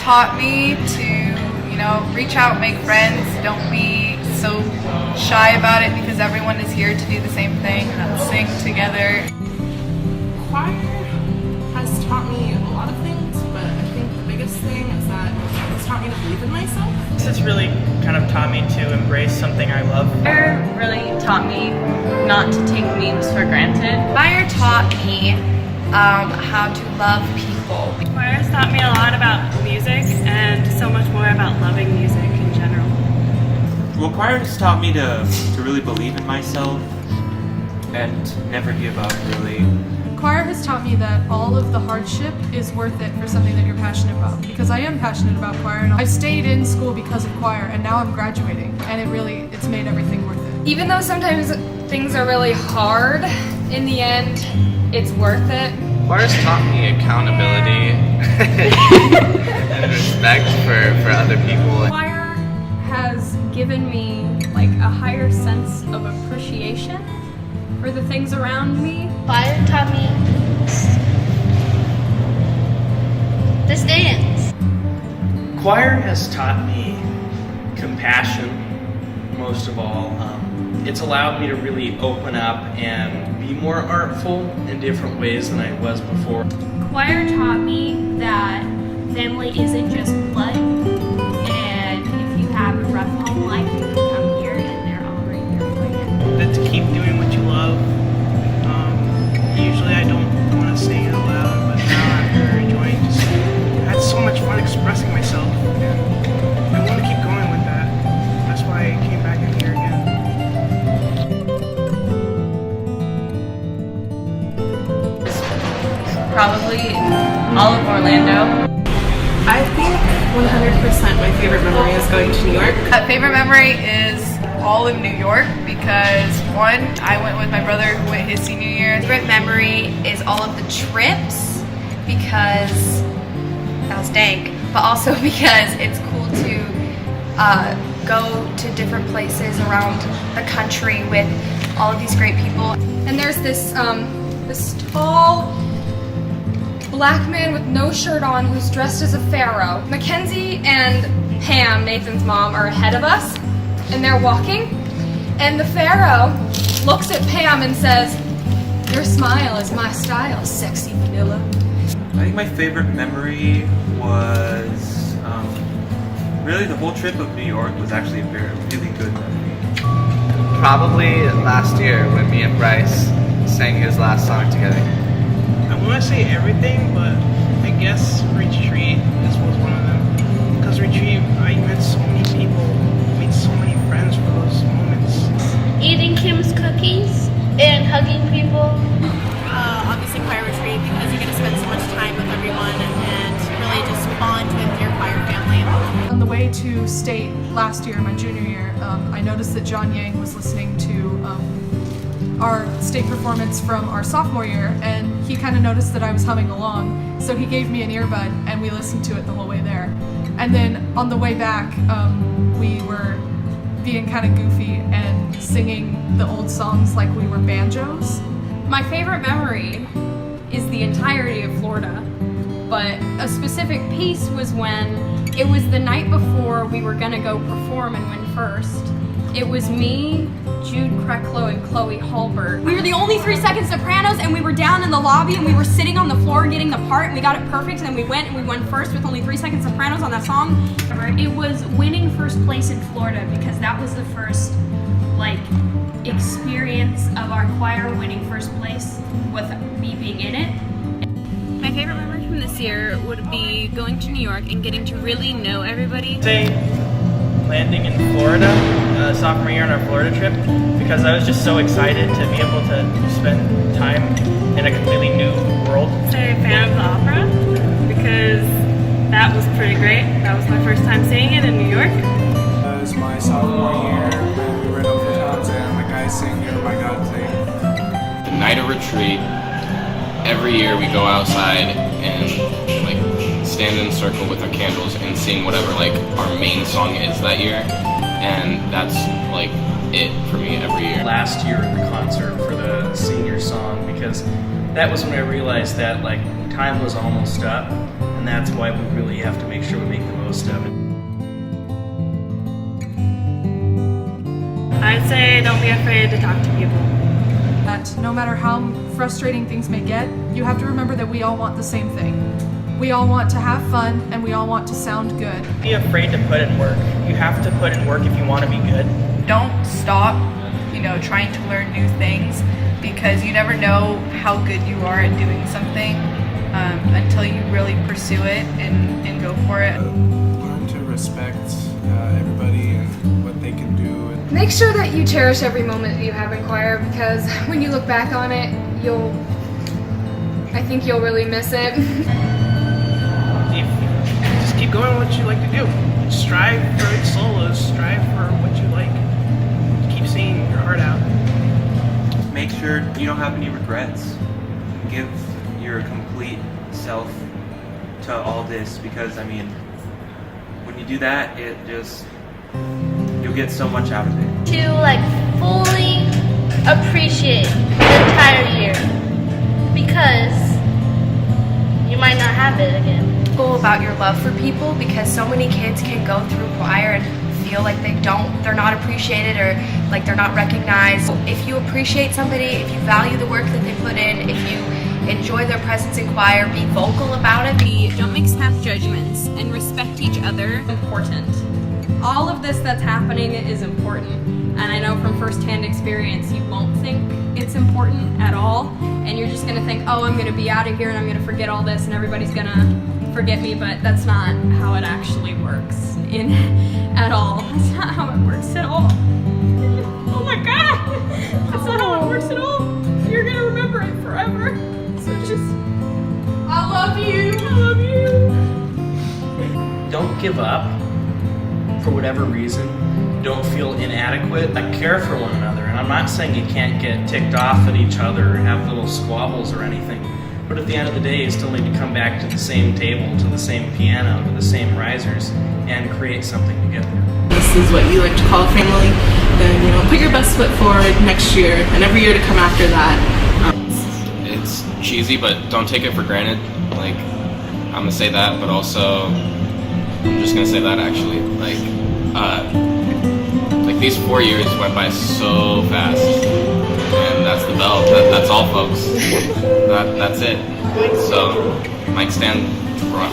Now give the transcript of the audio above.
taught me to, reach out, make friends, don't be so shy about it because everyone is here to do the same thing, sing together. Choir has taught me a lot of things, but I think the biggest thing is that it's taught me to believe in myself. This has really kind of taught me to embrace something I love. Choir really taught me not to take memes for granted. Choir taught me how to love people. Choir has taught me a lot about music and so much more about loving music in general. Well, choir has taught me to really believe in myself and never give up, really. Choir has taught me that all of the hardship is worth it for something that you're passionate about, because I am passionate about choir, and I've stayed in school because of choir, and now I'm graduating, and it's made everything worth it. Even though sometimes things are really hard, in the end, it's worth it. Choir's taught me accountability and respect for other people. Choir has given me a higher sense of appreciation for the things around me. Choir taught me this dance. Choir has taught me compassion, most of all. It's allowed me to really open up and be more artful in different ways than I was before. Choir taught me that family isn't just blood, and if you have a rough home life, you can come here and they're all right there for you. That to keep doing what you love. Usually I don't want to sing out loud, but now I'm very enjoying to sing. I had so much fun expressing myself, and I want to keep going with that. That's why I came back in here again. Probably all of Orlando. I think 100% my favorite memory is going to New York. Favorite memory is all of New York because one, I went with my brother who went his senior year. Favorite memory is all of the trips because that was dank, but also because it's cool to go to different places around the country with all of these great people. And there's this tall black man with no shirt on who's dressed as a pharaoh. Mackenzie and Pam, Nathan's mom, are ahead of us, and they're walking, and the pharaoh looks at Pam and says, "Your smile is my style, sexy vanilla." I think my favorite memory was really the whole trip of New York was actually a really good memory. Probably last year when me and Bryce sang his last song together. I want to say everything, but I guess retreat was one of them. Because retreat, I met so many people, made so many friends for those moments. Eating Kim's cookies and hugging people. Obviously choir retreat because you get to spend so much time with everyone and really just bond with your choir family. On the way to state last year, my junior year, I noticed that John Yang was listening to our state performance from our sophomore year, and he kind of noticed that I was humming along, so he gave me an earbud and we listened to it the whole way there. And then on the way back, we were being kind of goofy and singing the old songs like we were banjos. My favorite memory is the entirety of Florida, but a specific piece was when it was the night before we were gonna go perform and win first. It was me, Jude Krecklow, and Chloe Hallberg. We were the only 3-second sopranos, and we were down in the lobby, and we were sitting on the floor getting the part, and we got it perfect, and then we went and we won first with only 3-second sopranos on that song. It was winning first place in Florida because that was the first experience of our choir winning first place with me being in it. My favorite memory from this year would be going to New York and getting to really know everybody. Say landing in Florida, sophomore year on our Florida trip, because I was just so excited to be able to spend time in a completely new world. Say a fan of the opera because that was pretty great. That was my first time seeing it in New York. It was my sophomore year when we were in Overtones and the guys sang You're My God thing. The night of retreat, every year we go outside and stand in a circle with our candles and sing whatever our main song is that year, and that's it for me every year. Last year at the concert for the senior song, because that was when I realized that like time was almost up, and that's why we really have to make sure we make the most of it. I'd say don't be afraid to talk to people. That no matter how frustrating things may get, you have to remember that we all want the same thing. We all want to have fun, and we all want to sound good. Be afraid to put in work. You have to put in work if you want to be good. Don't stop, trying to learn new things, because you never know how good you are at doing something until you really pursue it and go for it. Learn to respect everybody and what they can do. Make sure that you cherish every moment that you have in choir, because when you look back on it, I think you'll really miss it. Just keep going with what you like to do. Strive for solos. Strive for what you like. Keep singing your heart out. Make sure you don't have any regrets. Give your complete self to all this, because when you do that, you'll get so much out of it. To fully appreciate the entire year, because you might not have it again. Go about your love for people, because so many kids can go through choir and feel like they're not appreciated, or like they're not recognized. If you appreciate somebody, if you value the work that they put in, if you enjoy their presence in choir, be vocal about it. Don't make snap judgments and respect each other. Important. All of this that's happening is important, and I know from firsthand experience you won't think it's important at all, and you're just gonna think, oh, I'm gonna be out of here and I'm gonna forget all this and everybody's gonna forget me, but that's not how it actually works at all. That's not how it works at all. Oh my god! That's not how it works at all. You're gonna remember it forever. So just, I love you. I love you. Don't give up for whatever reason. Don't feel inadequate. Like, care for one another. And I'm not saying you can't get ticked off at each other or have little squabbles or anything. But at the end of the day, you still need to come back to the same table, to the same piano, to the same risers, and create something together. This is what you like to call family. Then put your best foot forward next year, and every year to come after that. It's cheesy, but don't take it for granted. Like, I'm gonna say that, but also I'm just gonna say that actually. Like these 4 years went by so fast, and that's the bell. That's all, folks. That's it. So, mic stand, rock.